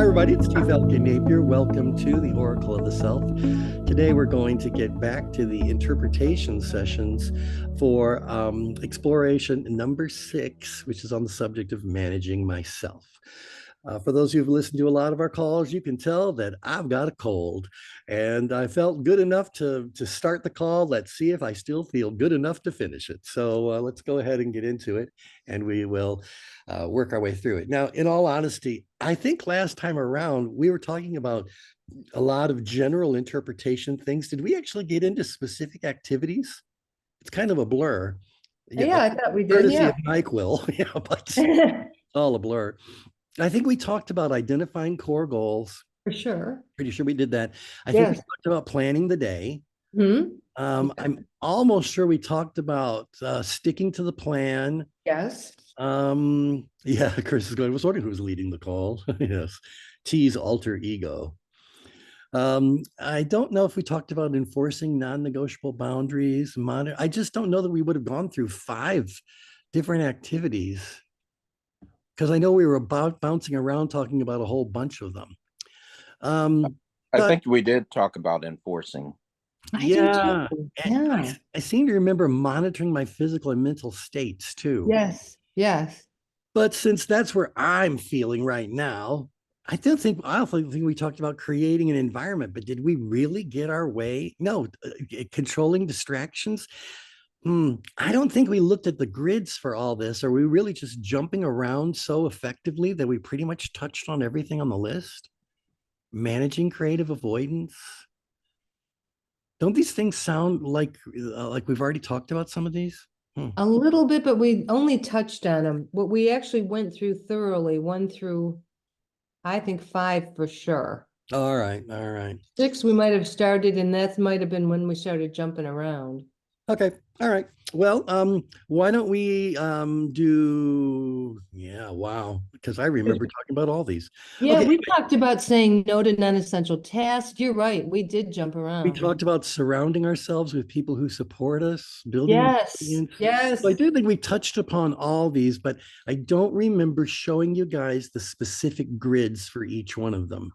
everybody, it's Chief Elke Napier. Welcome to the Oracle of the Self. Today we're going to get back to the interpretation sessions for exploration number 6, which is on the subject of managing myself. For those of you who've listened to a lot of our calls, you can tell that I've got a cold, and I felt good enough to start the call. Let's see if I still feel good enough to finish it. So let's go ahead and get into it, and we will work our way through it. Now, in all honesty, I think last time around we were talking about a lot of general interpretation things. Did we actually get into specific activities? It's kind of a blur. Yeah, I thought we did. Courtesy Yeah. of NyQuil, but it's all a blur. I think we talked about identifying core goals. For sure. Pretty sure we did that. I think we talked about planning the day. I'm almost sure we talked about sticking to the plan. Yes. Yeah, Chris is going, I was wondering who's leading the call. Yes. T's alter ego. I don't know if we talked about enforcing non-negotiable boundaries. I just don't know that we would have gone through 5 different activities, because I know we were about bouncing around talking about a whole bunch of them. I think we did talk about enforcing. Yeah. I seem to remember monitoring my physical and mental states too. Yes. Yes. But since that's where I'm feeling right now, I don't think we talked about creating an environment, but did we really get our way? No, controlling distractions. I don't think we looked at the grids for all this. Are we really just jumping around so effectively that we pretty much touched on everything on the list? Managing creative avoidance. Don't these things sound like we've already talked about some of these? A little bit, but we only touched on them. What we actually went through thoroughly, 1 through, I think 5 for sure. All right. All right. 6 we might have started, and that might have been when we started jumping around. Okay. All right. Well, why don't we do, wow, because I remember talking about all these. Yeah, okay, we talked about saying no to non-essential tasks. You're right. We did jump around. We talked about surrounding ourselves with people who support us, building. Yes. So I do think we touched upon all these, but I don't remember showing you guys the specific grids for each one of them.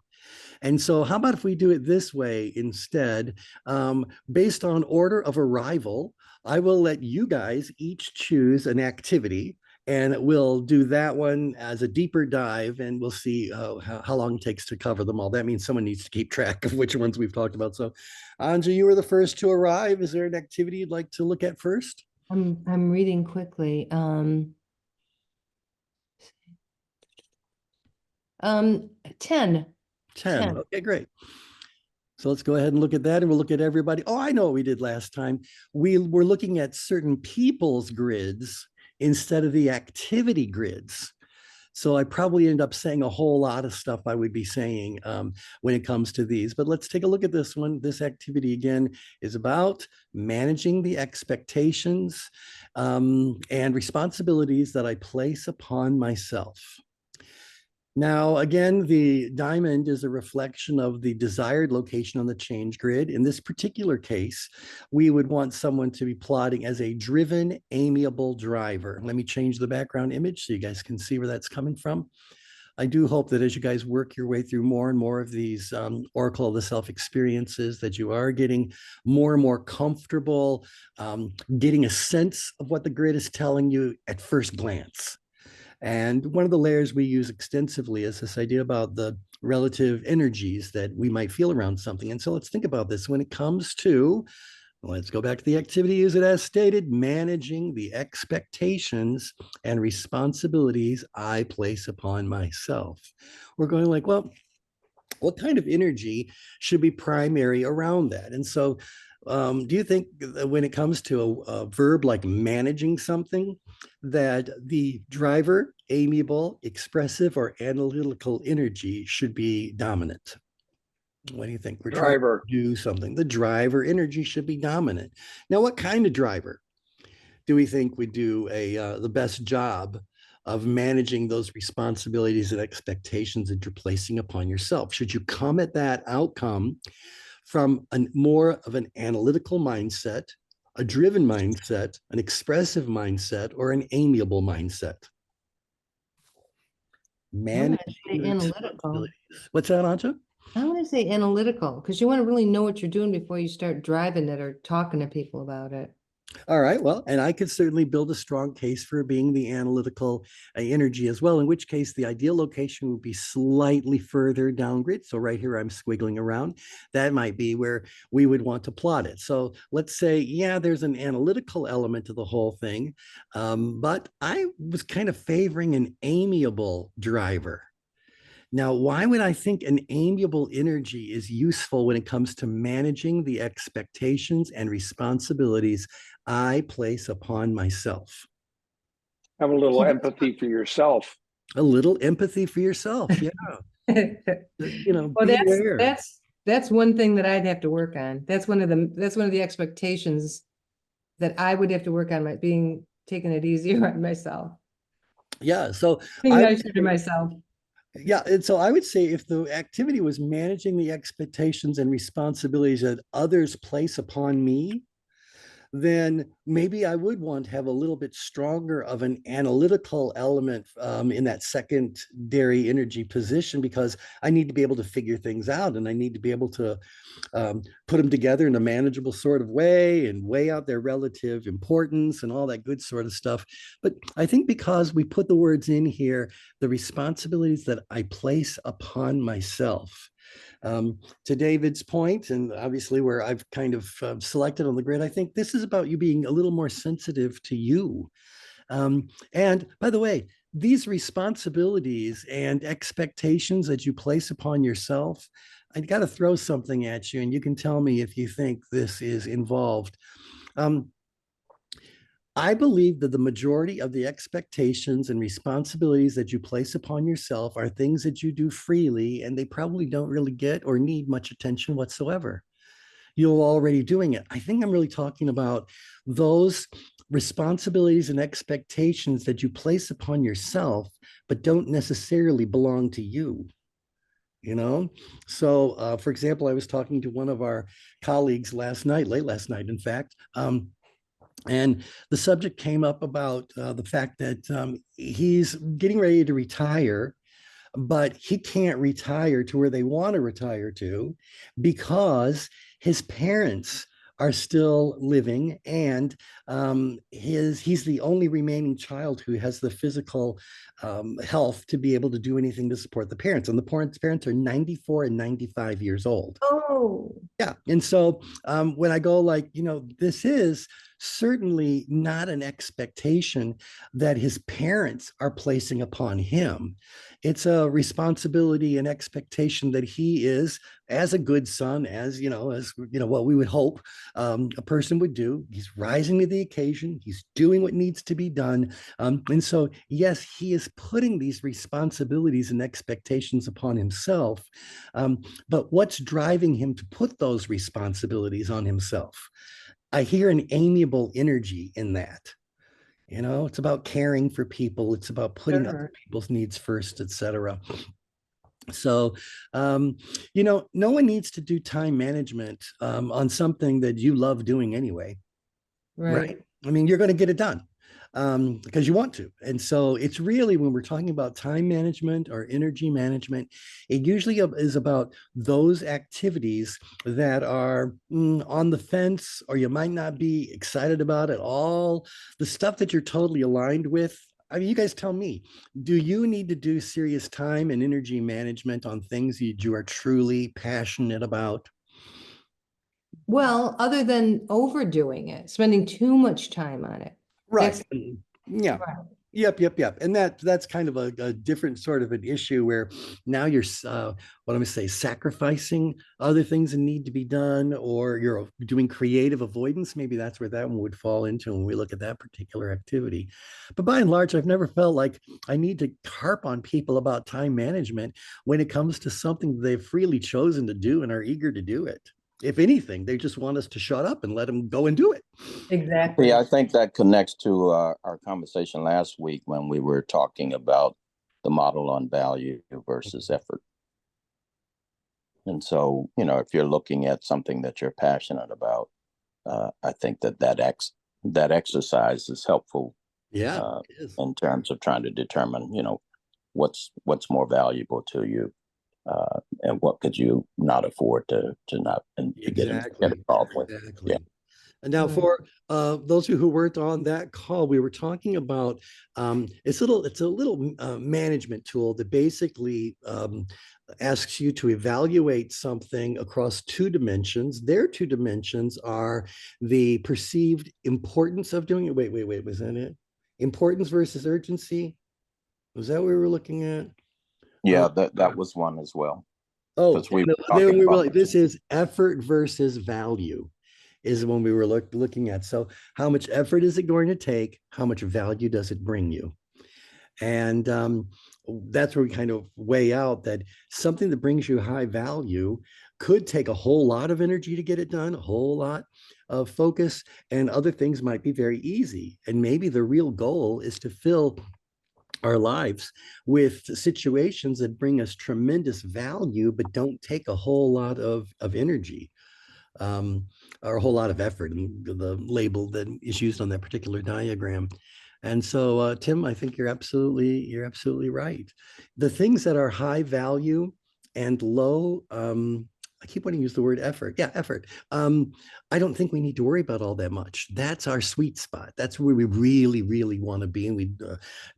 And so how about if we do it this way instead? Based on order of arrival, I will let you guys each choose an activity, and we'll do that one as a deeper dive, and we'll see how long it takes to cover them all. That means someone needs to keep track of which ones we've talked about. So Anja, you were the first to arrive. Is there an activity you'd like to look at first? I'm reading quickly. 10. 10. Okay, great. So let's go ahead and look at that, and we'll look at everybody. Oh, I know what we did last time. We were looking at certain people's grids instead of the activity grids. So I probably end up saying a whole lot of stuff I would be saying when it comes to these. But let's take a look at this one. This activity, again, is about managing the expectations and responsibilities that I place upon myself. Now, again, the diamond is a reflection of the desired location on the change grid. In this particular case, we would want someone to be plotting as a driven, amiable driver. Let me change the background image so you guys can see where that's coming from. I do hope that as you guys work your way through more and more of these Oracle of the Self experiences, that you are getting more and more comfortable getting a sense of what the grid is telling you at first glance. And one of the layers we use extensively is this idea about the relative energies that we might feel around something. And so let's think about this when it comes to, let's go back to the activity, use it as stated, managing the expectations and responsibilities I place upon myself. We're going like, well, what kind of energy should be primary around that? And so do you think that when it comes to a verb like managing something, that the driver, amiable, expressive, or analytical energy should be dominant? What do you think? We're trying to do something. The driver energy should be dominant. Now, what kind of driver do we think would do the best job of managing those responsibilities and expectations that you're placing upon yourself? Should you come at that outcome from more of an analytical mindset, a driven mindset, an expressive mindset, or an amiable mindset? Manage analytical. What's that, Anja? I want to say analytical, because you want to really know what you're doing before you start driving it or talking to people about it. All right. Well, and I could certainly build a strong case for being the analytical energy as well, in which case the ideal location would be slightly further down grid. So right here, I'm squiggling around. That might be where we would want to plot it. So let's say, yeah, there's an analytical element to the whole thing, but I was kind of favoring an amiable driver. Now, why would I think an amiable energy is useful when it comes to managing the expectations and responsibilities I place upon myself? Have a little empathy for yourself. A little empathy for yourself. Yeah. Well, Beware. that's one thing that I'd have to work on. That's one of the expectations that I would have to work on, taking it easier on myself. Yeah. So Being I, nicer to myself. yeah. And so I would say if the activity was managing the expectations and responsibilities that others place upon me, then maybe I would want to have a little bit stronger of an analytical element in that secondary energy position, because I need to be able to figure things out and I need to be able to put them together in a manageable sort of way and weigh out their relative importance and all that good sort of stuff. But I think because we put the words in here, the responsibilities that I place upon myself, to David's point, and obviously where I've kind of selected on the grid, I think this is about you being a little more sensitive to you. And by the way, these responsibilities and expectations that you place upon yourself, I got to throw something at you, and you can tell me if you think this is involved. I believe that the majority of the expectations and responsibilities that you place upon yourself are things that you do freely, and they probably don't really get or need much attention whatsoever. You're already doing it. I think I'm really talking about those responsibilities and expectations that you place upon yourself, but don't necessarily belong to you. So for example, I was talking to one of our colleagues last night, late last night, in fact, and the subject came up about the fact that he's getting ready to retire, but he can't retire to where they want to retire to because his parents are still living, and he's the only remaining child who has the physical health to be able to do anything to support the parents. And the parents are 94 and 95 years old. Oh, Yeah. And so when I go like, this is certainly not an expectation that his parents are placing upon him. It's a responsibility and expectation that he is, as a good son, as what we would hope a person would do. He's rising to the occasion. He's doing what needs to be done. And so, yes, he is putting these responsibilities and expectations upon himself. But what's driving him to put those responsibilities on himself? I hear an amiable energy in that. It's about caring for people. It's about putting other people's needs first, etc. So, no one needs to do time management on something that you love doing anyway, right? I mean, you're going to get it done because you want to. And so it's really, when we're talking about time management or energy management, it usually is about those activities that are on the fence, or you might not be excited about at all. The stuff that you're totally aligned with. I mean, you guys tell me, do you need to do serious time and energy management on things you are truly passionate about? well, other than overdoing it, spending too much time on it. Right. Yeah. Right. Yep. And that's kind of a different sort of an issue where now you're, what I'm going to say, sacrificing other things that need to be done, or you're doing creative avoidance. Maybe that's where that one would fall into when we look at that particular activity. But by and large, I've never felt like I need to harp on people about time management when it comes to something they've freely chosen to do and are eager to do it. If anything, they just want us to shut up and let them go and do it. Exactly. Yeah, I think that connects to our conversation last week when we were talking about the model on value versus effort. And so, if you're looking at something that you're passionate about, I think that exercise is helpful. Yeah, it is. In terms of trying to determine, what's more valuable to you. And what could you not afford to not and to get Exactly. involved with? Exactly. Yeah. And now, Right. for those of you who weren't on that call, we were talking about it's a little management tool that basically asks you to evaluate something across two dimensions. Their two dimensions are the perceived importance of doing it. Wait, was that it? Importance versus urgency. Was that what we were looking at? Yeah, that was one as well. Oh, Because we were then talking we were about like, this is effort versus value, is when we were looking at. So, how much effort is it going to take? How much value does it bring you? And that's where we kind of weigh out that something that brings you high value could take a whole lot of energy to get it done, a whole lot of focus, and other things might be very easy. And maybe the real goal is to fill our lives with situations that bring us tremendous value, but don't take a whole lot of energy, or a whole lot of effort, and the label that is used on that particular diagram. And so, Tim, I think you're absolutely right. The things that are high value and low, I keep wanting to use the word effort. Yeah, effort. I don't think we need to worry about all that much. That's our sweet spot. That's where we really, really want to be, and we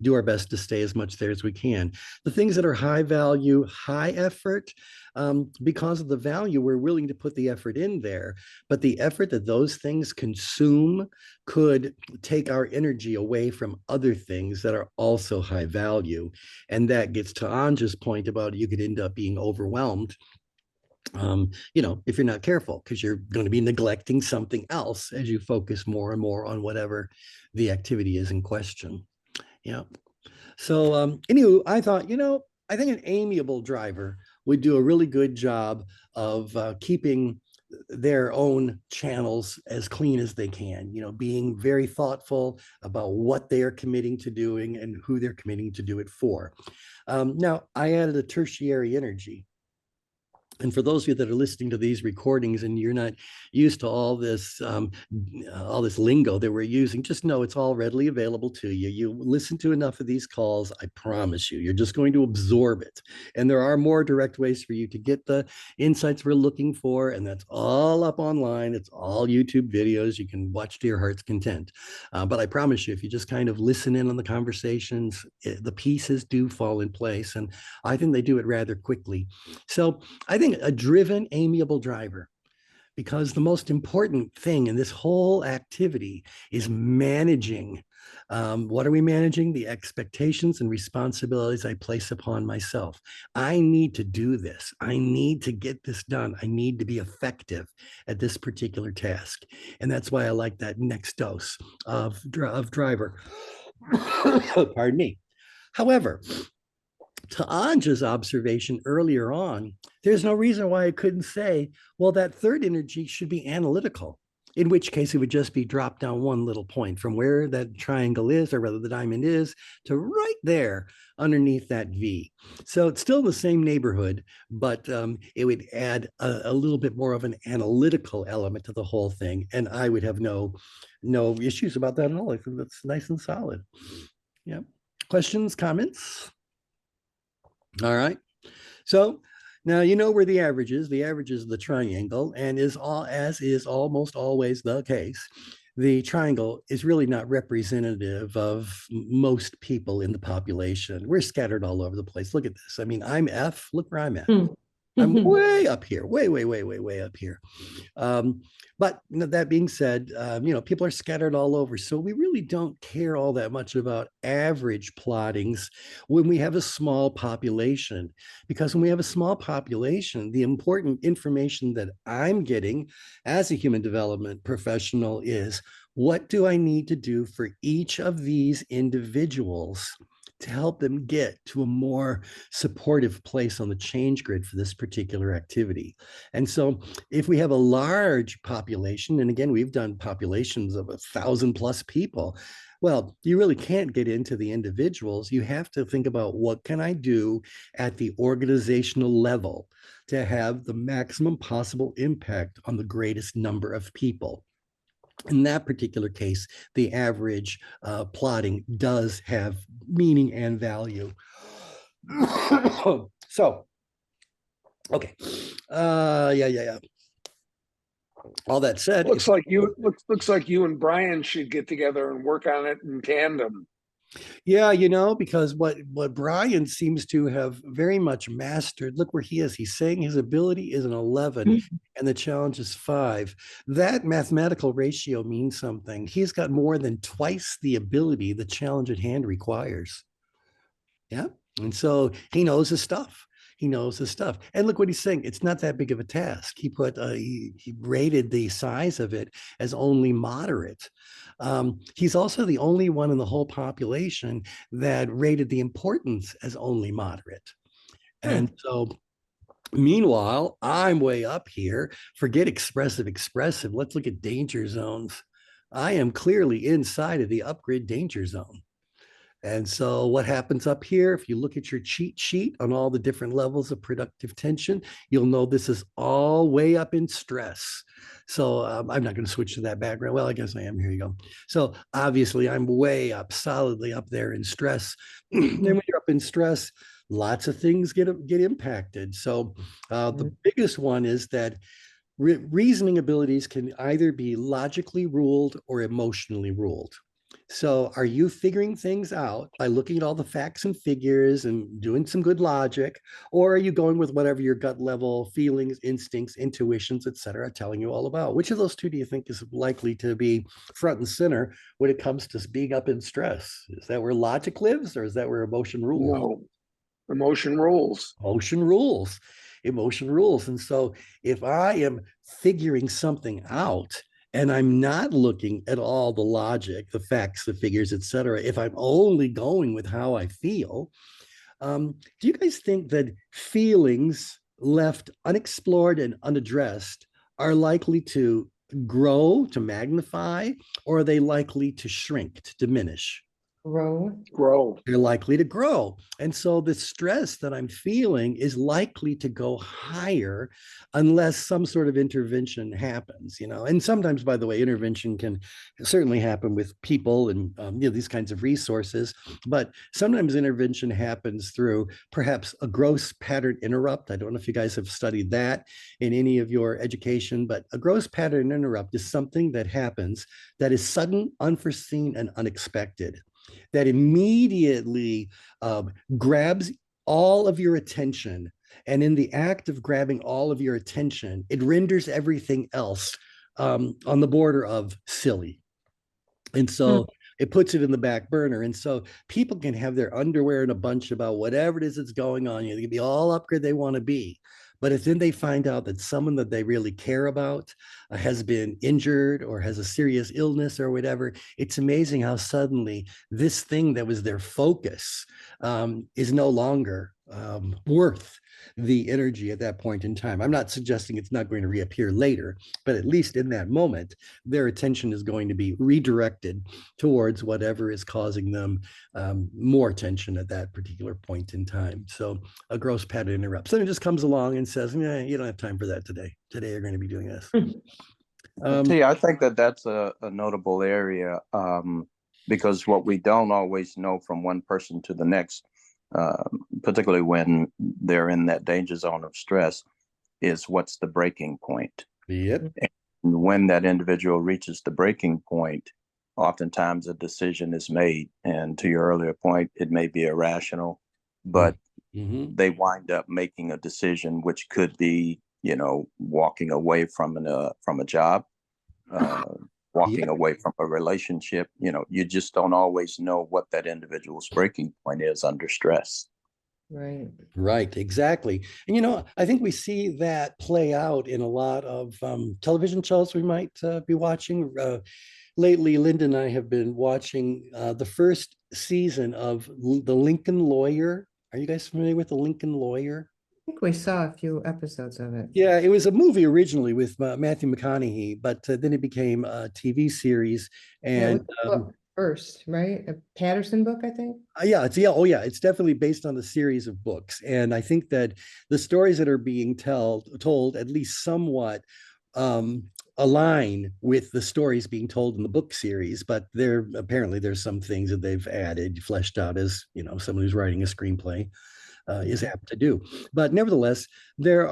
do our best to stay as much there as we can. The things that are high value, high effort, because of the value, we're willing to put the effort in there. But the effort that those things consume could take our energy away from other things that are also high value. And that gets to Anja's point about you could end up being overwhelmed, if you're not careful, because you're going to be neglecting something else as you focus more and more on whatever the activity is in question. Yeah. So, anywho, I thought, I think an amiable driver would do a really good job of keeping their own channels as clean as they can, being very thoughtful about what they are committing to doing and who they're committing to do it for. Now, I added a tertiary energy. And for those of you that are listening to these recordings and you're not used to all this lingo that we're using, just know it's all readily available to you. You listen to enough of these calls, I promise you're just going to absorb it. And there are more direct ways for you to get the insights we're looking for, and that's all up online. It's all YouTube videos. You can watch to your heart's content. But I promise you, if you just kind of listen in on the conversations, the pieces do fall in place, and I think they do it rather quickly. So I think a driven, amiable driver, because the most important thing in this whole activity is managing. What are we managing? The expectations and responsibilities I place upon myself. I need to do this. I need to get this done. I need to be effective at this particular task. And that's why I like that next dose of driver. Pardon me. However, to Anja's observation earlier on, there's no reason why I couldn't say, well, that third energy should be analytical, in which case it would just be dropped down one little point from where that triangle is, or rather the diamond is, to right there underneath that V. So it's still in the same neighborhood, but it would add a little bit more of an analytical element to the whole thing. And I would have no issues about that at all. I think that's nice and solid. Yeah. Questions, comments? All right. So now you know where the average is. The average is the triangle, and is almost always the case. The triangle is really not representative of most people in the population. We're scattered all over the place. Look at this. I mean, I'm F. Look where I'm at. I'm way up here, way up here. But that being said, people are scattered all over. So we really don't care all that much about average plottings when we have a small population. Because when we have a small population, the important information that I'm getting as a human development professional is, what do I need to do for each of these individuals to help them get to a more supportive place on the change grid for this particular activity? And so if we have a large population, and again, we've done populations of 1,000+ people, well, you really can't get into the individuals. You have to think about, what can I do at the organizational level to have the maximum possible impact on the greatest number of people? In that particular case, the average plotting does have meaning and value. So Okay. Yeah. All that said, Looks like you and Brian should get together and work on it in tandem. yeah, because what Brian seems to have very much mastered. Look where he is. He's saying his ability is an 11 and the challenge is 5. That mathematical ratio means something. He's got more than twice the ability the challenge at hand requires. Yeah. And so he knows his stuff. He knows his stuff. And look what he's saying. It's not that big of a task. He rated the size of it as only moderate. He's also the only one in the whole population that rated the importance as only moderate. And so meanwhile, I'm way up here. Forget expressive. Let's look at danger zones. I am clearly inside of the upgrade danger zone. And so, what happens up here, if you look at your cheat sheet on all the different levels of productive tension, you'll know this is all way up in stress. So, I'm not going to switch to that background. Well, I guess I am. Here you go. So, obviously, I'm way up, solidly up there in stress. Then, when you're up in stress, lots of things get impacted. So, the biggest one is that reasoning abilities can either be logically ruled or emotionally ruled. So, are you figuring things out by looking at all the facts and figures and doing some good logic, or are you going with whatever your gut level feelings, instincts, intuitions, etc., telling you all about? Which of those two do you think is likely to be front and center when it comes to being up in stress? Is that where logic lives, or is that where emotion rules? No, emotion rules. Emotion rules. Emotion rules. And so, if I am figuring something out, and I'm not looking at all the logic, the facts, the figures, etc. If I'm only going with how I feel, do you guys think that feelings left unexplored and unaddressed are likely to grow, to magnify, or are they likely to shrink, to diminish? Grow. They're likely to grow. And so the stress that I'm feeling is likely to go higher unless some sort of intervention happens, And sometimes, by the way, intervention can certainly happen with people and these kinds of resources. But sometimes intervention happens through perhaps a gross pattern interrupt. I don't know if you guys have studied that in any of your education, but a gross pattern interrupt is something that happens that is sudden, unforeseen, and unexpected, that immediately grabs all of your attention. And in the act of grabbing all of your attention, it renders everything else on the border of silly. And so it puts it in the back burner. And so people can have their underwear in a bunch about whatever it is that's going on. They can be all upgrade they want to be. But if then they find out that someone that they really care about has been injured or has a serious illness or whatever, it's amazing how suddenly this thing that was their focus is no longer worth the energy at that point in time. I'm not suggesting it's not going to reappear later, but at least in that moment, their attention is going to be redirected towards whatever is causing them more tension at that particular point in time. So a gross pattern interrupts. And it just comes along and says, you don't have time for that today. Today you're going to be doing this. I think that's a notable area because what we don't always know from one person to the next, particularly when they're in that danger zone of stress, is what's the breaking point. Yep. And when that individual reaches the breaking point, oftentimes a decision is made. And to your earlier point, it may be irrational, but they wind up making a decision which could be, walking away from a job, walking away from a relationship. You just don't always know what that individual's breaking point is under stress. Right, exactly. And I think we see that play out in a lot of television shows we might be watching. Lately, Linda and I have been watching the first season of The Lincoln Lawyer. Are you guys familiar with The Lincoln Lawyer? I think we saw a few episodes of it. Yeah, it was a movie originally with Matthew McConaughey, but then it became a TV series. And first, right? A Patterson book, I think. It's definitely based on the series of books, and I think that the stories that are being told at least somewhat align with the stories being told in the book series. But there's some things that they've added, fleshed out as someone who's writing a screenplay. is apt to do. But nevertheless, there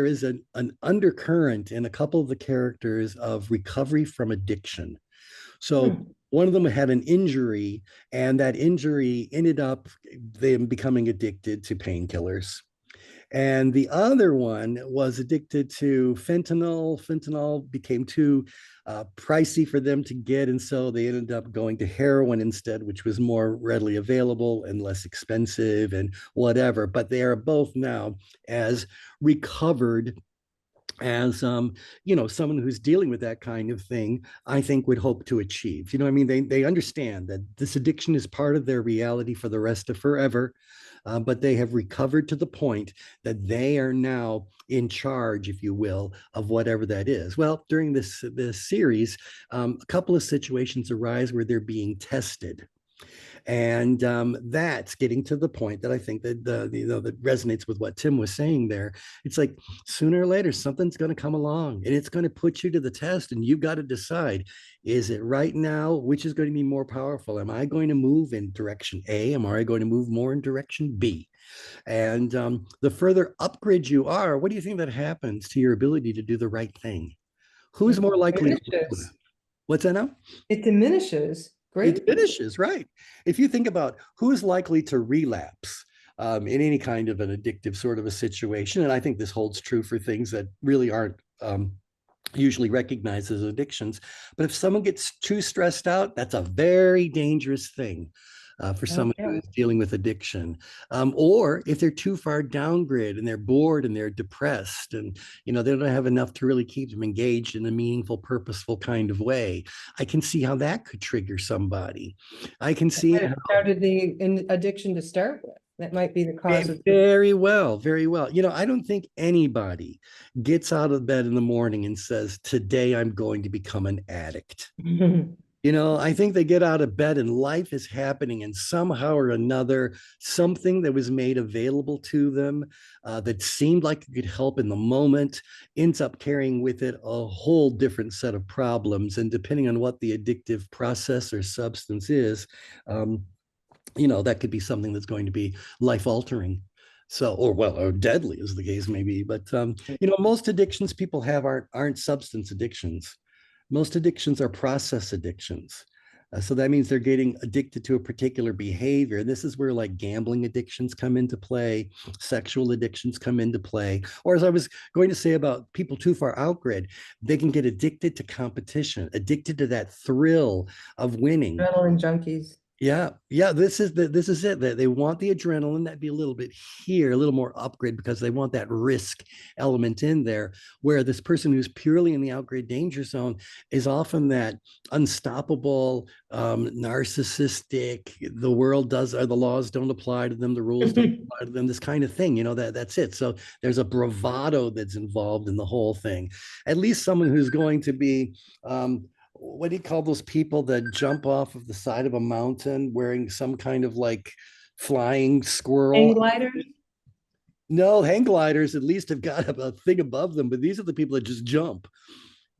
is an undercurrent in a couple of the characters of recovery from addiction. So one of them had an injury, and that injury ended up them becoming addicted to painkillers. And the other one was addicted to fentanyl. Fentanyl became too pricey for them to get. And so they ended up going to heroin instead, which was more readily available and less expensive and whatever. But they are both now as recovered as someone who's dealing with that kind of thing, I think would hope to achieve. You know, I mean, they understand that this addiction is part of their reality for the rest of forever. But they have recovered to the point that they are now in charge, if you will, of whatever that is. Well, during this series, a couple of situations arise where they're being tested. And that's getting to the point that I think that that resonates with what Tim was saying there. It's like sooner or later something's going to come along and it's going to put you to the test, and you've got to decide: is it right now? Which is going to be more powerful? Am I going to move in direction A? Am I going to move more in direction B? And the further upgrade you are, what do you think that happens to your ability to do the right thing? Who's more likely to move? What's that now? It diminishes. Great. It diminishes, right? If you think about who's likely to relapse in any kind of an addictive sort of a situation, and I think this holds true for things that really aren't usually recognized as addictions. But if someone gets too stressed out, that's a very dangerous thing. For someone who is dealing with addiction, or if they're too far down grid and they're bored and they're depressed, and they don't have enough to really keep them engaged in a meaningful, purposeful kind of way, I can see how that could trigger somebody. I can see how started the addiction to start with. That might be the cause of very well, very well. I don't think anybody gets out of bed in the morning and says, "Today I'm going to become an addict." I think they get out of bed and life is happening, and somehow or another, something that was made available to them that seemed like it could help in the moment ends up carrying with it a whole different set of problems. And depending on what the addictive process or substance is, that could be something that's going to be life altering. So, or deadly, as the case may be. But most addictions people have aren't substance addictions. Most addictions are process addictions. So that means they're getting addicted to a particular behavior. And this is where like gambling addictions come into play, sexual addictions come into play. Or as I was going to say about people too far out grid, they can get addicted to competition, addicted to that thrill of winning. Adrenaline junkies. Yeah, this is it. They want the adrenaline, that'd be a little bit here, a little more upgrade, because they want that risk element in there, where this person who's purely in the outgrade danger zone is often that unstoppable, narcissistic, the world does, or the laws don't apply to them, the rules don't apply to them, this kind of thing, that's it. So there's a bravado that's involved in the whole thing. At least someone who's going to be what do you call those people that jump off of the side of a mountain wearing some kind of like flying squirrel? Hang gliders? No, hang gliders at least have got a thing above them, but these are the people that just jump.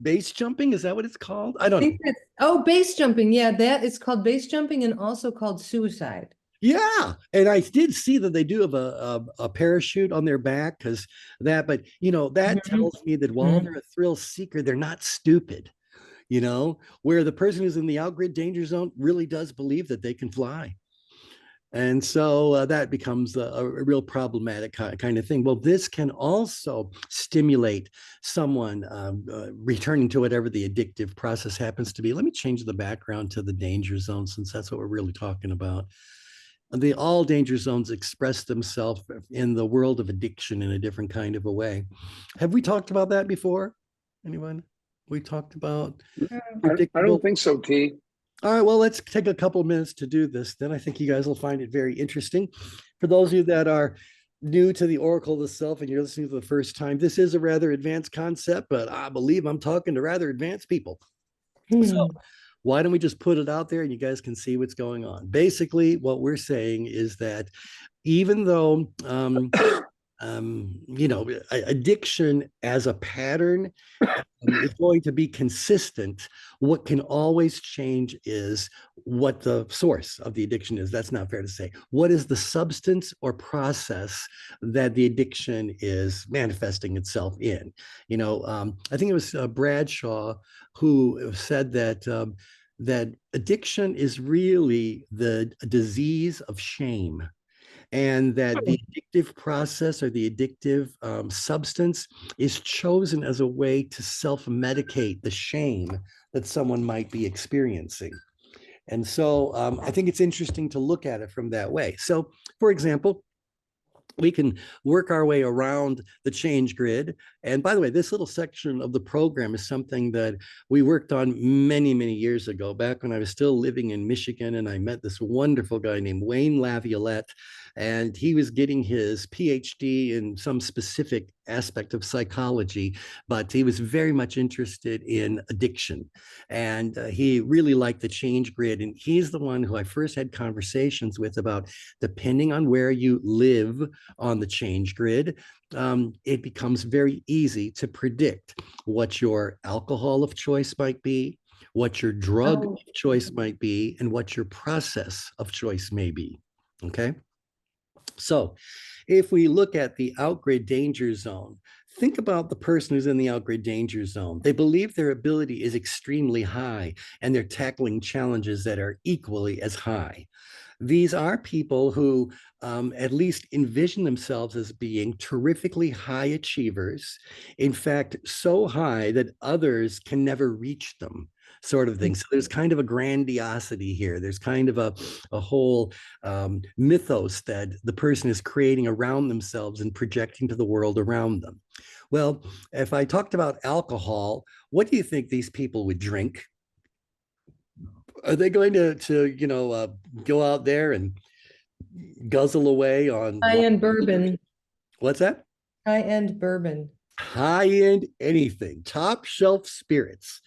Base jumping, is that what it's called? I don't know. Base jumping. Yeah, that is called base jumping and also called suicide. Yeah, and I did see that they do have a parachute on their back, because that, but that tells me that while they're a thrill seeker, they're not stupid. Where the person who's in the outgrid danger zone really does believe that they can fly. And so that becomes a real problematic kind of thing. Well, this can also stimulate someone returning to whatever the addictive process happens to be. Let me change the background to the danger zone, since that's what we're really talking about. All danger zones express themselves in the world of addiction in a different kind of a way. Have we talked about that before? Anyone? We talked about I don't think so, T. All right, well, let's take a couple of minutes to do this. Then I think you guys will find it very interesting. For those of you that are new to the Oracle of the Self and you're listening for the first time, this is a rather advanced concept, but I believe I'm talking to rather advanced people. So why don't we just put it out there and you guys can see what's going on? Basically, what we're saying is that even though addiction as a pattern is going to be consistent, what can always change is what the source of the addiction is. That's not fair to say. What is the substance or process that the addiction is manifesting itself in? I think it was Bradshaw who said that addiction is really the disease of shame, and that the addictive process or the addictive substance is chosen as a way to self-medicate the shame that someone might be experiencing. And so I think it's interesting to look at it from that way. So, for example, we can work our way around the change grid. And by the way, this little section of the program is something that we worked on many, many years ago, back when I was still living in Michigan. And I met this wonderful guy named Wayne Laviolette, and he was getting his PhD in some specific aspect of psychology, but he was very much interested in addiction. And he really liked the change grid. And he's the one who I first had conversations with about, depending on where you live on the change grid, it becomes very easy to predict what your alcohol of choice might be, what your drug of choice might be, and what your process of choice may be. Okay. So if we look at the outgrid danger zone, think about the person who's in the outgrid danger zone. They believe their ability is extremely high, and they're tackling challenges that are equally as high. These are people who at least envision themselves as being terrifically high achievers, in fact, so high that others can never reach them, sort of thing. So there's kind of a grandiosity here. There's kind of a whole mythos that the person is creating around themselves and projecting to the world around them. Well, if I talked about alcohol, what do you think these people would drink? Are they going to go out there and guzzle away on High-end bourbon, what's that? high-end bourbon. High-end anything, top shelf spirits.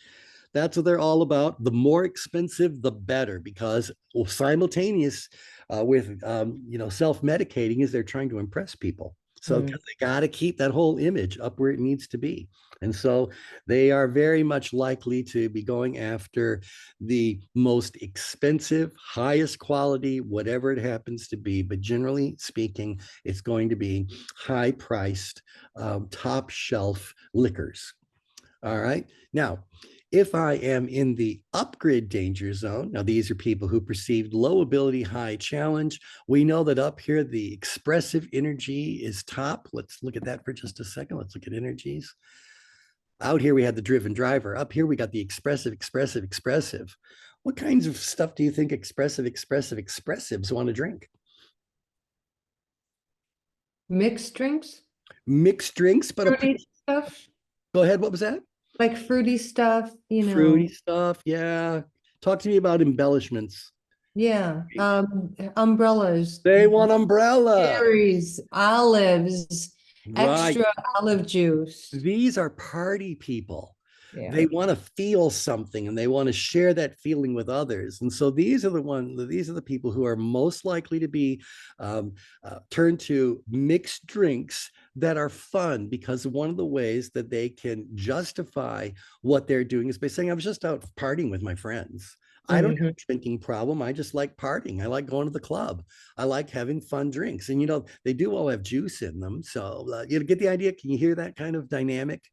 That's what they're all about. The more expensive, the better, because simultaneous with self-medicating is they're trying to impress people. So they got to keep that whole image up where it needs to be. And so they are very much likely to be going after the most expensive, highest quality, whatever it happens to be. But generally speaking, it's going to be high priced, top shelf liquors. All right. Now, if I am in the upgrid danger zone, now these are people who perceived low ability, high challenge. We know that up here, the expressive energy is top. Let's look at that for just a second. Let's look at energies. Out here, we had the driven driver. Up here, we got the expressive. What kinds of stuff do you think expressives want to drink? Mixed drinks? Mixed drinks, but Fruity stuff? go ahead. What was that? Like fruity stuff, Fruity stuff. Yeah. Talk to me about embellishments. Yeah, umbrellas. They want umbrella. Berries, olives, Right. extra olive juice. These are party people. Yeah. They want to feel something and they want to share that feeling with others. And so these are the people who are most likely to be turned to mixed drinks that are fun, because one of the ways that they can justify what they're doing is by saying, I was just out partying with my friends. I don't have a drinking problem. I just like partying. I like going to the club. I like having fun drinks. And, they do all have juice in them. So you get the idea. Can you hear that kind of dynamic?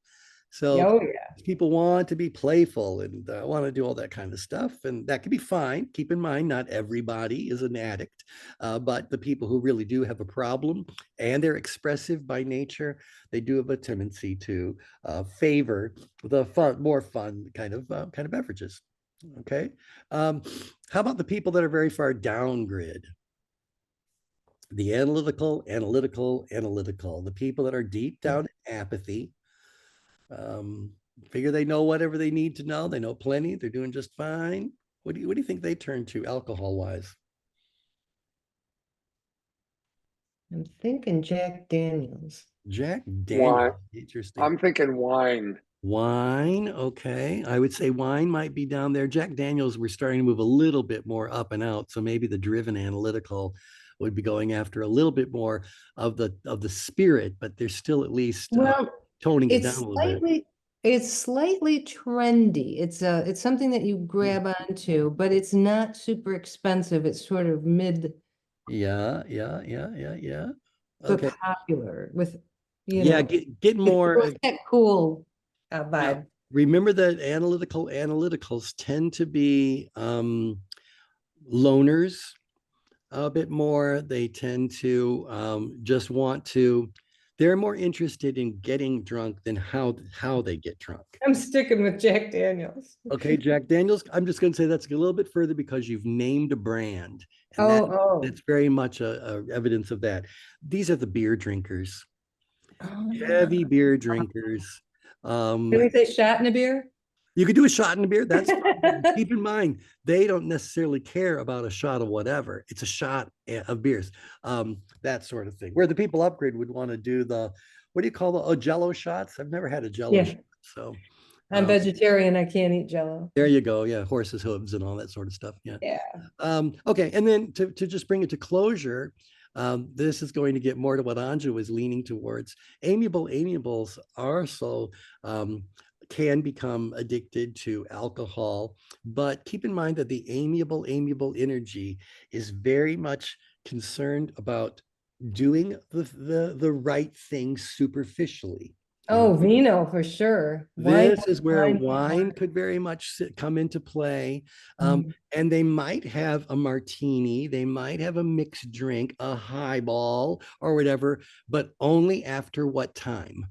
So people want to be playful and want to do all that kind of stuff. And that can be fine. Keep in mind, not everybody is an addict, but the people who really do have a problem and they're expressive by nature, they do have a tendency to favor the more fun kind of beverages. Okay. How about the people that are very far down grid? The analytical, the people that are deep down in apathy, figure they know whatever they need to know. They know plenty. They're doing just fine. What do you think they turn to alcohol wise? I'm thinking Jack Daniels. Jack Daniels. Interesting. I'm thinking wine. Wine. Okay. I would say wine might be down there. Jack Daniels, we're starting to move a little bit more up and out. So maybe the driven analytical would be going after a little bit more of the spirit, but there's still at least toning it down a little bit. It's slightly trendy. It's something that you grab onto, but it's not super expensive. It's sort of mid, Yeah. but Okay. popular with, you Yeah, know, get it's more. that cool Now, vibe. remember that analyticals tend to be loners a bit more. They tend to just want to. They're more interested in getting drunk than how they get drunk. I'm sticking with Jack Daniels. Okay, Jack Daniels. I'm just going to say that's a little bit further because you've named a brand, and Oh. that's very much a evidence of that. These are the beer drinkers, Oh, yeah. heavy beer drinkers. Can we say shot in a beer? You could do a shot in a beer. That's fine. Keep in mind, they don't necessarily care about a shot of whatever. It's a shot of beers, that sort of thing. Where the people upgrade would want to do the, what do you call the Jello shots? I've never had a Jello Yeah. shot. So I'm vegetarian. I can't eat Jello. there you go. Yeah, horses' hooves and all that sort of stuff. Yeah. Yeah. Okay, and then to just bring it to closure, this is going to get more to what Anju was leaning towards. Amiables also can become addicted to alcohol, but keep in mind that the amiable energy is very much concerned about doing the right thing superficially. You know, Oh, vino for sure. this is where wine. wine could very much come into play. Mm. And they might have a martini, they might have a mixed drink, a highball or whatever, but only after what time?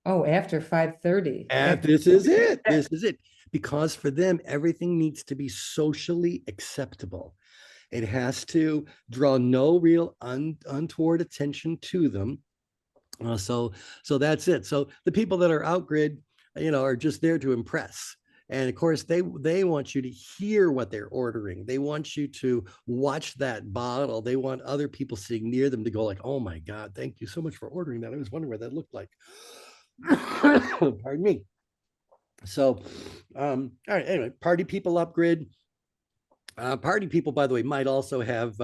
Oh, after 5:30. This is it. This is it. Because for them, everything needs to be socially acceptable. It has to draw no real untoward attention to them. So that's it. So the people that are outgrid, are just there to impress. And of course, they want you to hear what they're ordering. They want you to watch that bottle. They want other people sitting near them to go like, "Oh my God, thank you so much for ordering that. I was wondering what that looked like." Pardon me. So, all right. Anyway, party people upgrade. Party people, by the way, might also have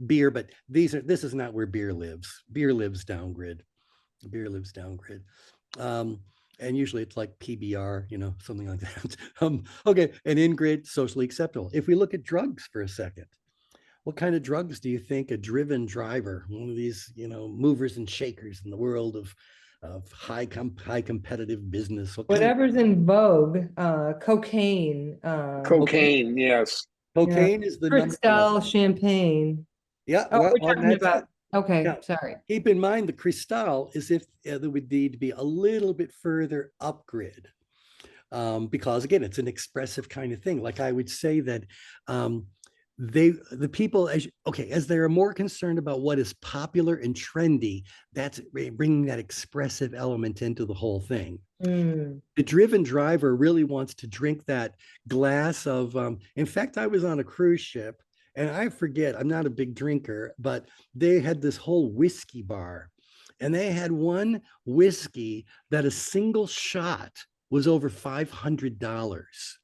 beer, but this is not where beer lives. Beer lives downgrid. Beer lives downgrid. And usually it's like PBR, something like that. Okay, and in-grid, socially acceptable. If we look at drugs for a second, what kind of drugs do you think a driven driver, one of these, movers and shakers in the world of high competitive business, Whatever's in vogue, cocaine, Cocaine, yes. cocaine is the number one. Cristal, champagne. Yeah, Oh, well, we're and talking that's about, it. okay, Now, sorry. keep in mind the Cristal is if there would need to be a little bit further upgrade. Because again, it's an expressive kind of thing. Like I would say that the people as they're more concerned about what is popular and trendy, that's bringing that expressive element into the whole thing. Mm. The driven driver really wants to drink that glass of in fact, I was on a cruise ship and I forget, I'm not a big drinker, but they had this whole whiskey bar and they had one whiskey that a single shot was over $500.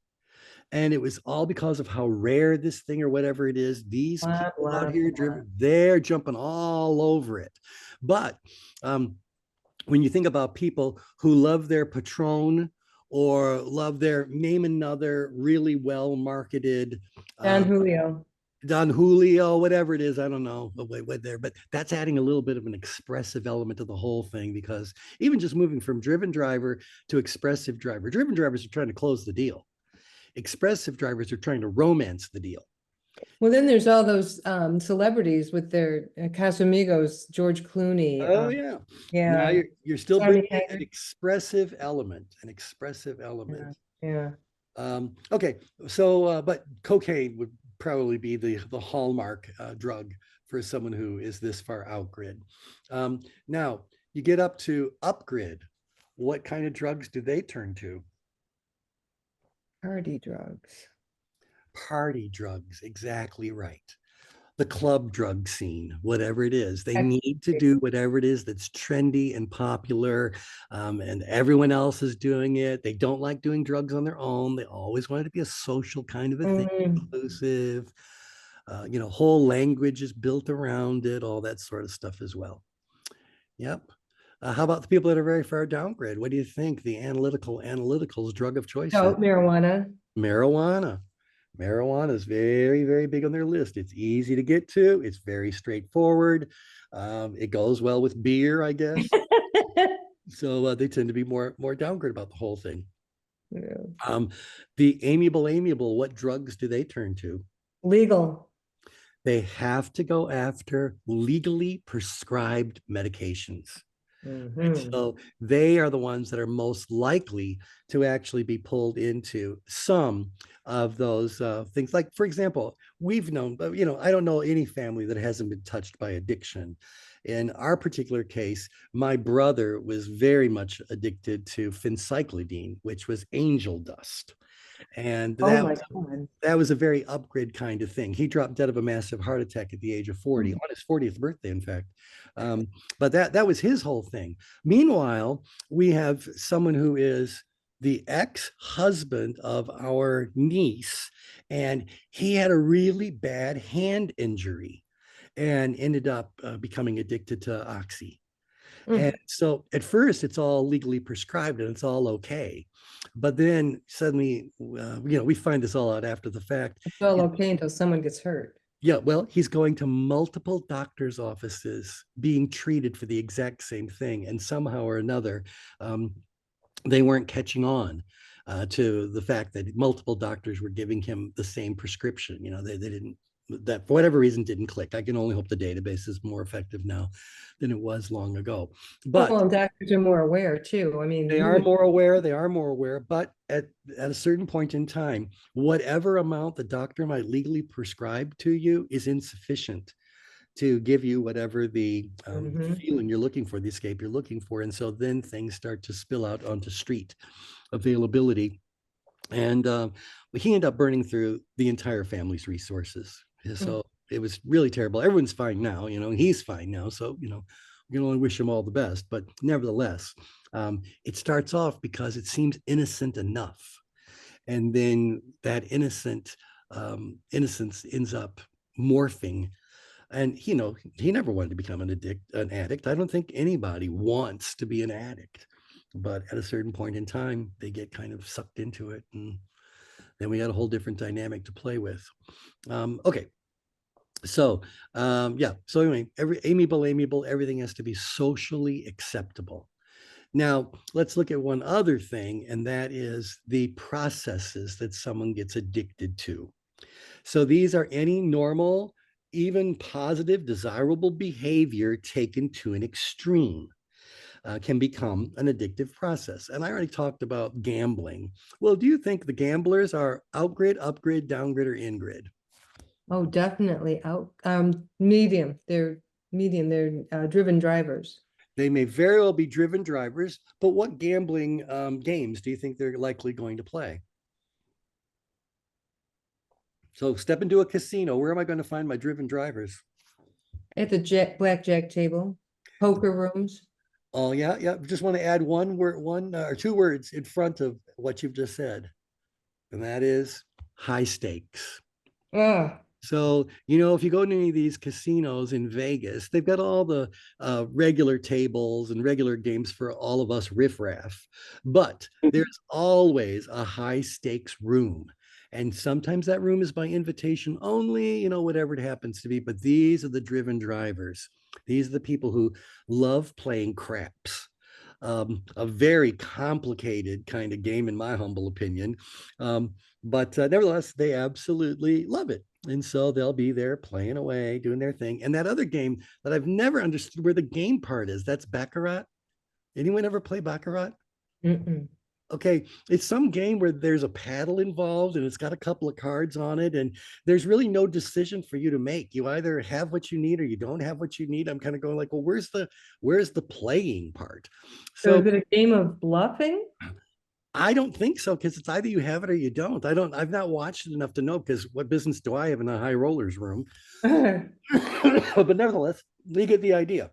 And it was all because of how rare this thing or whatever it is. These Blah, people blah, out here blah. driven, they're jumping all over it. But when you think about people who love their Patron or love their name another really well marketed Don Julio. Don Julio, whatever it is, I don't know what there, but that's adding a little bit of an expressive element to the whole thing because even just moving from driven driver to expressive driver, driven drivers are trying to close the deal. Expressive drivers are trying to romance the deal. Well, then there's all those celebrities with their Casamigos, George Clooney. Oh yeah. Now Yeah. you're still Sammy bringing an Hagar. expressive element, an expressive element. Yeah. Okay, so but cocaine would probably be the hallmark drug for someone who is this far out grid. Now you get up to upgrid. What kind of drugs do they turn to? Party drugs. Party drugs, exactly right. The club drug scene, whatever it is, they need to do whatever it is that's trendy and popular, and everyone else is doing it. They don't like doing drugs on their own. They always want it to be a social kind of a thing, inclusive. Whole language is built around it, all that sort of stuff as well. Yep. How about the people that are very far down grid? What do you think the analytical's drug of choice Oh, is? marijuana. Marijuana. Marijuana is very, very big on their list. It's easy to get to. It's very straightforward. It goes well with beer, I guess. So they tend to be more downgrade about the whole thing. Yeah. The amiable, what drugs do they turn to? Legal. They have to go after legally prescribed medications. Mhm. So they are the ones that are most likely to actually be pulled into some of those things. Like, for example, we've known, I don't know any family that hasn't been touched by addiction. In our particular case, my brother was very much addicted to phencyclidine, which was angel dust. And Oh my God. that was a very upgrade kind of thing. He dropped dead of a massive heart attack at the age of 40, on his 40th birthday, in fact. But that was his whole thing. Meanwhile, we have someone who is the ex-husband of our niece, and he had a really bad hand injury and ended up becoming addicted to oxy. And so at first it's all legally prescribed and it's all okay. But then suddenly, we find this all out after the fact. It's all okay until someone gets hurt. Yeah, well, he's going to multiple doctors' offices being treated for the exact same thing. And somehow or another, they weren't catching on to the fact that multiple doctors were giving him the same prescription. They didn't, that for whatever reason didn't click. I can only hope the database is more effective now than it was long ago. But Well, and doctors are more aware too. I mean, they are more aware, but at a certain point in time, whatever amount the doctor might legally prescribe to you is insufficient to give you whatever the feeling you're looking for, the escape you're looking for. And so then things start to spill out onto street availability. And he ended up burning through the entire family's resources. So it was really terrible. Everyone's fine now, he's fine now. So, we can only wish him all the best. But nevertheless, it starts off because it seems innocent enough. And then that innocence ends up morphing. And he never wanted to become an addict. I don't think anybody wants to be an addict. But at a certain point in time, they get kind of sucked into it. And then we got a whole different dynamic to play with. Okay. So So anyway, amiable, everything has to be socially acceptable. Now, let's look at one other thing, and that is the processes that someone gets addicted to. So these are any normal, even positive, desirable behavior taken to an extreme. Can become an addictive process. And I already talked about gambling. Well, do you think the gamblers are outgrid, upgrid, downgrid, or ingrid? Oh, definitely out. Medium. They're medium. They're driven drivers. They may very well be driven drivers, but what gambling games do you think they're likely going to play? So step into a casino. Where am I going to find my driven drivers? At the blackjack table, poker rooms. Oh, yeah. Just want to add one word, one or two words in front of what you've just said, and that is high stakes. Ah, So, if you go to any of these casinos in Vegas, they've got all the regular tables and regular games for all of us riffraff, but there's always a high stakes room. And sometimes that room is by invitation only, whatever it happens to be. But these are the driven drivers. These are the people who love playing craps. A very complicated kind of game, in my humble opinion. But nevertheless, they absolutely love it. And so they'll be there playing away, doing their thing. And that other game that I've never understood where the game part is, that's Baccarat. Anyone ever play Baccarat? mm-mm. Okay, it's some game where there's a paddle involved and it's got a couple of cards on it, and there's really no decision for you to make. You either have what you need or you don't have what you need. I'm kind of going like, well, where's the playing part? So So is it a game of bluffing? I don't think so, because it's either you have it or you don't. I've not watched it enough to know, because what business do I have in a high rollers room? But nevertheless, you get the idea.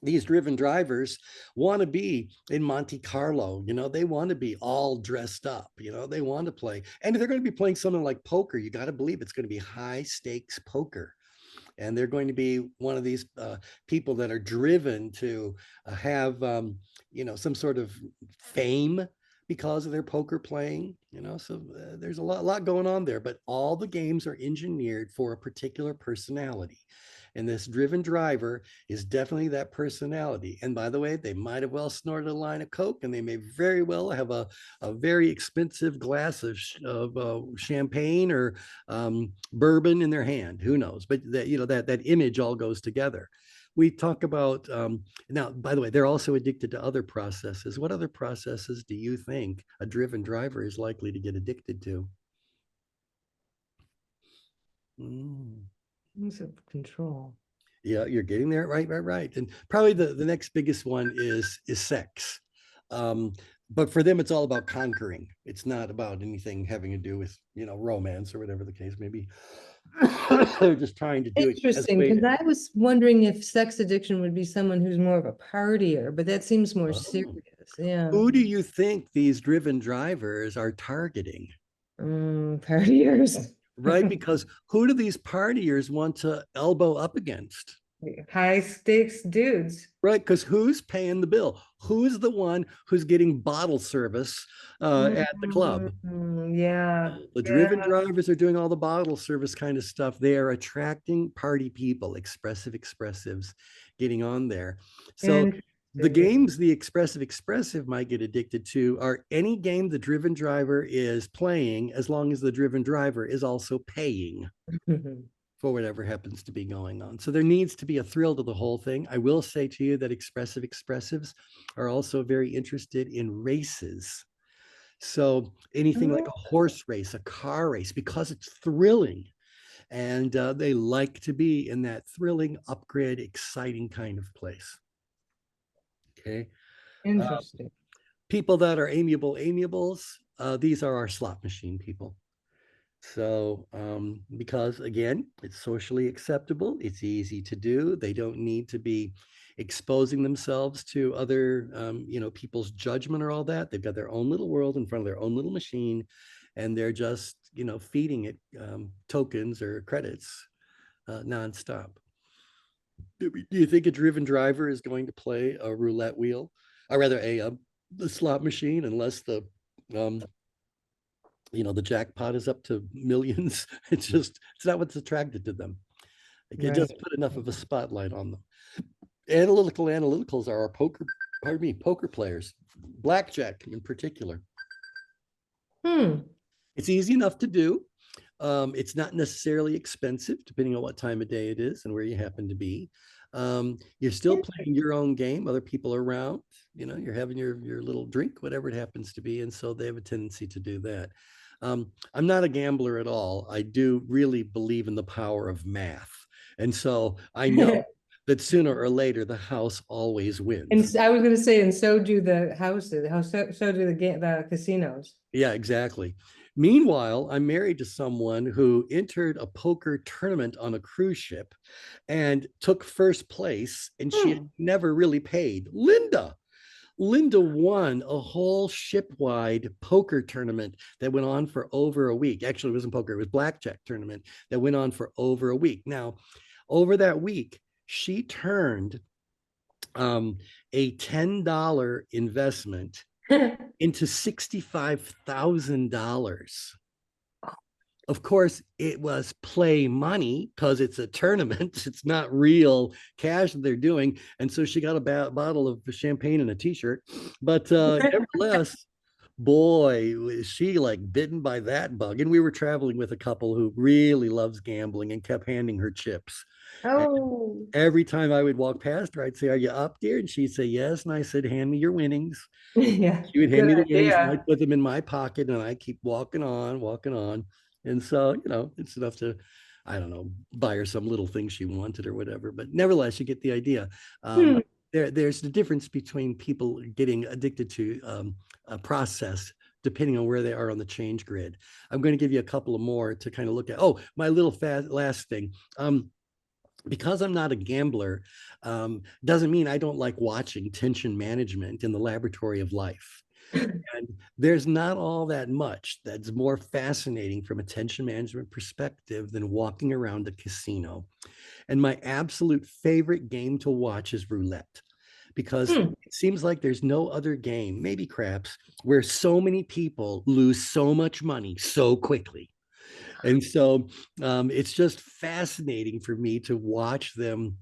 These driven drivers want to be in Monte Carlo. They want to be all dressed up. They want to play. And if they're going to be playing something like poker, you got to believe it's going to be high stakes poker. And they're going to be one of these people that are driven to have, some sort of fame because of their poker playing, so there's a lot going on there, but all the games are engineered for a particular personality. And this driven driver is definitely that personality. And by the way, they might have well snorted a line of Coke, and they may very well have a very expensive glass of champagne or bourbon in their hand. Who knows? But that image all goes together. We talk about now, by the way, they're also addicted to other processes. What other processes do you think a driven driver is likely to get addicted to? Things of control. Yeah, you're getting there. Right. And probably the next biggest one is sex. But for them, it's all about conquering. It's not about anything having to do with, romance or whatever the case may be. They're just trying to do it. Interesting, because I was wondering if sex addiction would be someone who's more of a partier, but that seems more serious. Yeah. Who do you think these driven drivers are targeting? Partiers. Right, because who do these partiers want to elbow up against? High stakes dudes. Right, because who's paying the bill? Who's the one who's getting bottle service at the club? Yeah. The driven drivers are doing all the bottle service kind of stuff. They are attracting party people, expressives getting on there. So the games the expressive might get addicted to are any game the driven driver is playing, as long as the driven driver is also paying for whatever happens to be going on. So there needs to be a thrill to the whole thing. I will say to you that expressives are also very interested in races. So anything like a horse race, a car race, because it's thrilling. And they like to be in that thrilling, upgrade, exciting kind of place. Okay. Interesting. People that are amiables, these are our slot machine people. So, because again, it's socially acceptable, it's easy to do. They don't need to be exposing themselves to other, people's judgment or all that. They've got their own little world in front of their own little machine, and they're just, feeding it tokens or credits nonstop. Do you think a driven driver is going to play a roulette wheel, or rather the slot machine, unless the the jackpot is up to millions? It's not what's attracted to them. It just put enough of a spotlight on them. Analyticals are our poker players, blackjack in particular. It's easy enough to do. It's not necessarily expensive, depending on what time of day it is and where you happen to be. You're still playing your own game. Other people are around, you're having your little drink, whatever it happens to be. And so they have a tendency to do that. I'm not a gambler at all. I do really believe in the power of math. And so I know that sooner or later the house always wins. And I was going to say, and so do the houses, so do the casinos. Yeah, exactly. Meanwhile, I'm married to someone who entered a poker tournament on a cruise ship and took first place, and she had never really paid. Linda won a whole ship-wide poker tournament that went on for over a week. Actually, it wasn't poker, it was blackjack tournament that went on for over a week. Now, over that week, she turned a $10 investment into $65,000. Of course, it was play money because it's a tournament. It's not real cash that they're doing. And so she got a bottle of champagne and a t-shirt. But nevertheless, boy, was she like bitten by that bug. And we were traveling with a couple who really loves gambling and kept handing her chips. Oh. And every time I would walk past her, I'd say, "Are you up, dear?" And she'd say, "Yes." And I said, "Hand me your winnings." Yeah. She would hand me the winnings, and I'd put them in my pocket, and I keep walking on. And so, it's enough to, I don't know, buy her some little thing she wanted or whatever. But nevertheless, you get the idea. There's the difference between people getting addicted to a process depending on where they are on the change grid. I'm going to give you a couple of more to kind of look at. Oh, my little last thing. because I'm not a gambler, doesn't mean I don't like watching tension management in the laboratory of life. And there's not all that much that's more fascinating from a tension management perspective than walking around a casino. And my absolute favorite game to watch is roulette, because Hmm. it seems like there's no other game, maybe craps, where so many people lose so much money so quickly. And so it's just fascinating for me to watch them,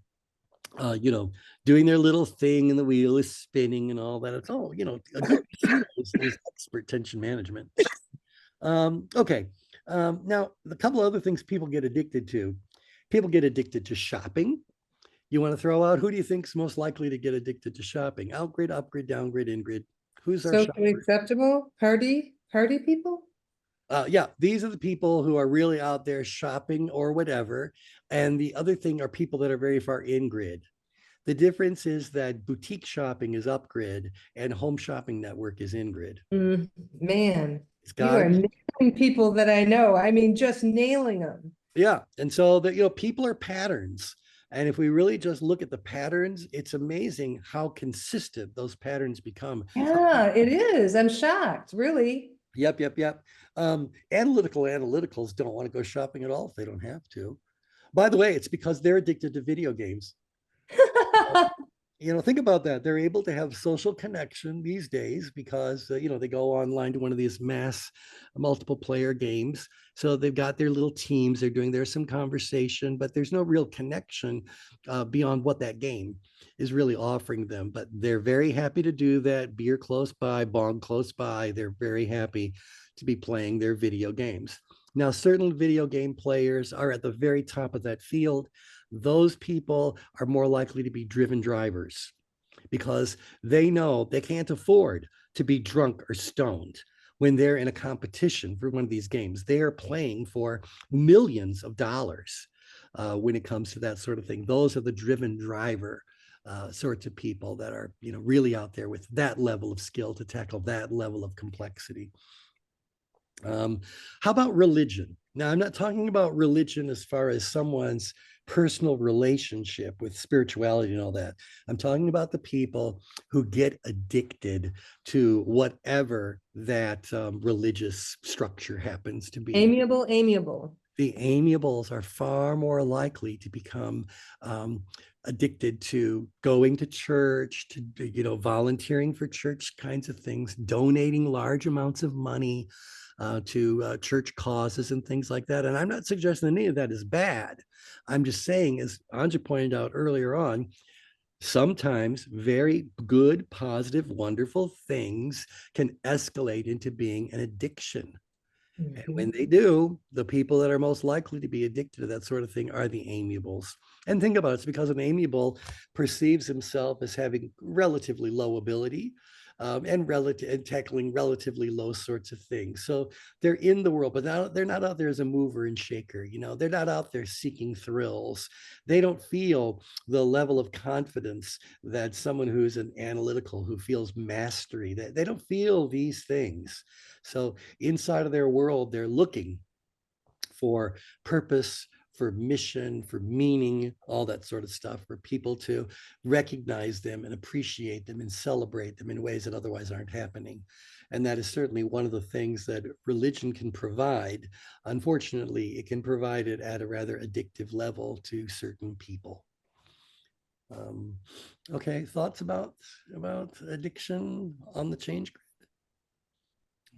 doing their little thing and the wheel is spinning and all that. It's all, a good casino is expert tension management. Okay. Now, a couple other things people get addicted to. People get addicted to shopping. You want to throw out, who do you think's most likely to get addicted to shopping? Outgrid, upgrade, downgrade, ingrid. Who's our shopper? Socially acceptable, party people? Yeah, these are the people who are really out there shopping or whatever. And the other thing are people that are very far in grid. The difference is that boutique shopping is up grid and home shopping network is in grid. Man, It's you got are nailing people that I know. I mean, just nailing them. yeah. And so that, people are patterns. And if we really just look at the patterns, it's amazing how consistent those patterns become. Yeah, it is. I'm shocked, really. Yep. Analyticals don't want to go shopping at all if they don't have to. By the way, it's because they're addicted to video games. Think about that. They're able to have social connection these days because, they go online to one of these mass multiple player games. So they've got their little teams. There's some conversation, but there's no real connection beyond what that game is really offering them. But they're very happy to do that. Beer close by, bong close by. They're very happy to be playing their video games. Now, certain video game players are at the very top of that field. Those people are more likely to be driven drivers because they know they can't afford to be drunk or stoned when they're in a competition for one of these games. They are playing for millions of dollars when it comes to that sort of thing. Those are the driven driver sorts of people that are, really out there with that level of skill to tackle that level of complexity. How about religion? Now, I'm not talking about religion as far as someone's personal relationship with spirituality and all that. I'm talking about the people who get addicted to whatever that religious structure happens to be. Amiable. The amiables are far more likely to become addicted to going to church, to volunteering for church kinds of things, donating large amounts of money to church causes and things like that. And I'm not suggesting any of that is bad. I'm just saying, as Anja pointed out earlier on, sometimes very good, positive, wonderful things can escalate into being an addiction. And when they do, the people that are most likely to be addicted to that sort of thing are the amiables. And think about it, it's because an amiable perceives himself as having relatively low ability and tackling relatively low sorts of things. So they're in the world, but they're not out there as a mover and shaker. They're not out there seeking thrills. They don't feel the level of confidence that someone who's an analytical, who feels mastery, they don't feel these things. So inside of their world, they're looking for purpose, for mission, for meaning, all that sort of stuff, for people to recognize them and appreciate them and celebrate them in ways that otherwise aren't happening. And that is certainly one of the things that religion can provide. Unfortunately, it can provide it at a rather addictive level to certain people. Okay, thoughts about addiction on the change grid?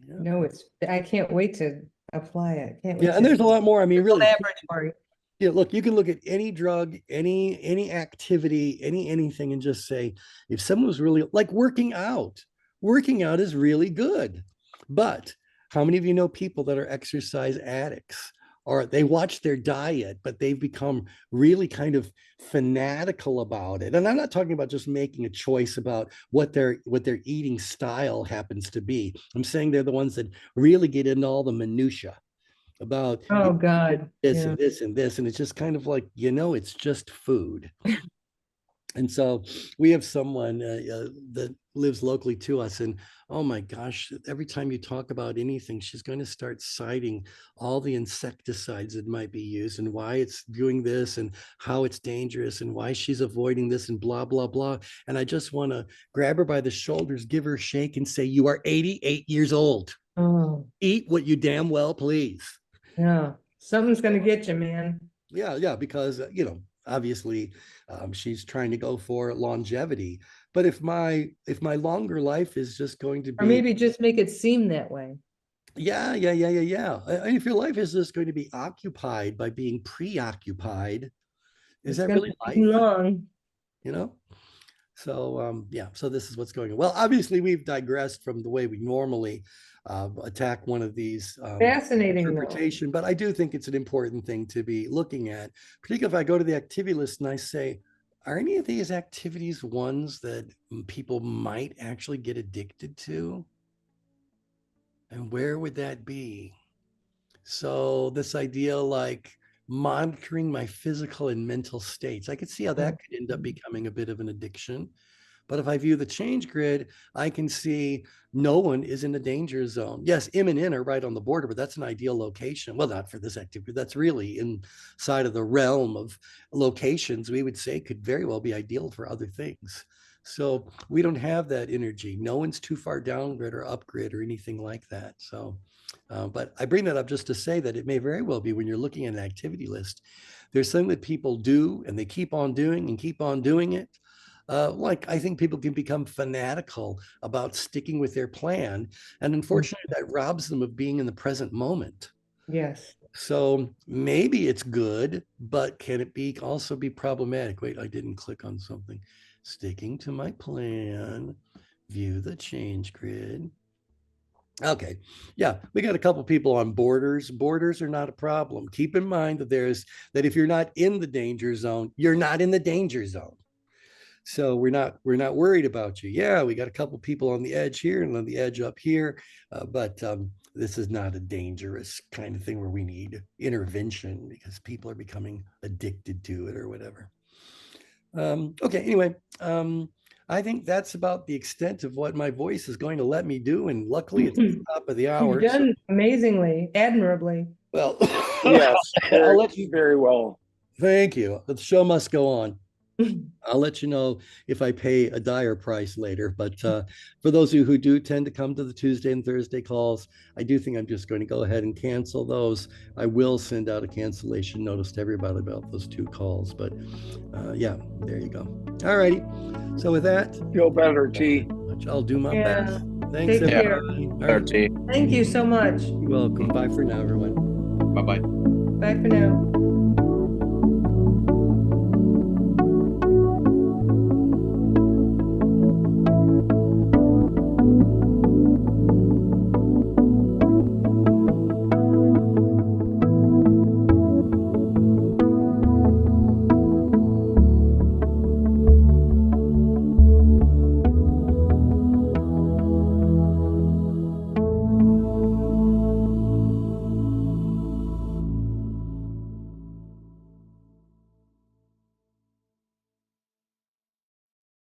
Yeah. No, I can't wait to apply it. Can't wait. Yeah, and there's a lot more. I mean, really. Laboratory. Yeah, look, you can look at any drug, any activity, anything, and just say, if someone was really like working out is really good. But how many of you know people that are exercise addicts? Or they watch their diet, but they've become really kind of fanatical about it. And I'm not talking about just making a choice about what their eating style happens to be. I'm saying they're the ones that really get into all the minutia about God, this and this and this. And it's just kind of like, it's just food. And so we have someone that lives locally to us. And oh my gosh, every time you talk about anything, she's going to start citing all the insecticides that might be used and why it's doing this and how it's dangerous and why she's avoiding this and blah, blah, blah. And I just want to grab her by the shoulders, give her a shake and say, you are 88 years old. Oh, Eat what you damn well please. yeah. Something's gonna get you, man. Yeah, because obviously she's trying to go for longevity. But if my longer life is just going to Or be, maybe just make it seem that way. yeah. And if your life is just going to be occupied by being preoccupied, is It's that gonna really be life? long. You know? So yeah, so this is what's going on. Well, obviously we've digressed from the way we normally attack one of these Fascinating though. interpretation, but I do think it's an important thing to be looking at, particularly if I go to the activity list and I say, are any of these activities ones that people might actually get addicted to? And where would that be? So this idea like monitoring my physical and mental states, I could see how that could end up becoming a bit of an addiction. But if I view the change grid, I can see no one is in the danger zone. Yes, M and N are right on the border, but that's an ideal location. Well, not for this activity. That's really inside of the realm of locations we would say could very well be ideal for other things. So we don't have that energy. No one's too far down grid or up grid or anything like that. So, but I bring that up just to say that it may very well be when you're looking at an activity list, there's something that people do and they keep on doing and keep on doing it. Like I think people can become fanatical about sticking with their plan. And unfortunately, that robs them of being in the present moment. Yes. So maybe it's good, but can it be also be problematic? Wait, I didn't click on something. Sticking to my plan, view the change grid. Okay. Yeah, we got a couple people on borders. Borders are not a problem. Keep in mind that if you're not in the danger zone, you're not in the danger zone. So we're not worried about you. Yeah, we got a couple people on the edge here and on the edge up here, but this is not a dangerous kind of thing where we need intervention because people are becoming addicted to it or whatever. Okay, anyway, I think that's about the extent of what my voice is going to let me do, and luckily it's the top of the hour. You've So, done amazingly, admirably. well, Yes, I'll let you. very well. Thank you. The show must go on. I'll let you know if I pay a dire price later. But for those of you who do tend to come to the Tuesday and Thursday calls, I do think I'm just going to go ahead and cancel those. I will send out a cancellation notice to everybody about those 2 calls. But yeah, there you go. All righty. So with that, Feel better, T. I'll do my Yeah. best. Thanks, Take care. everybody. All right. T. Thank you so much. You're welcome. Bye for now, everyone. Bye-bye. Bye for now.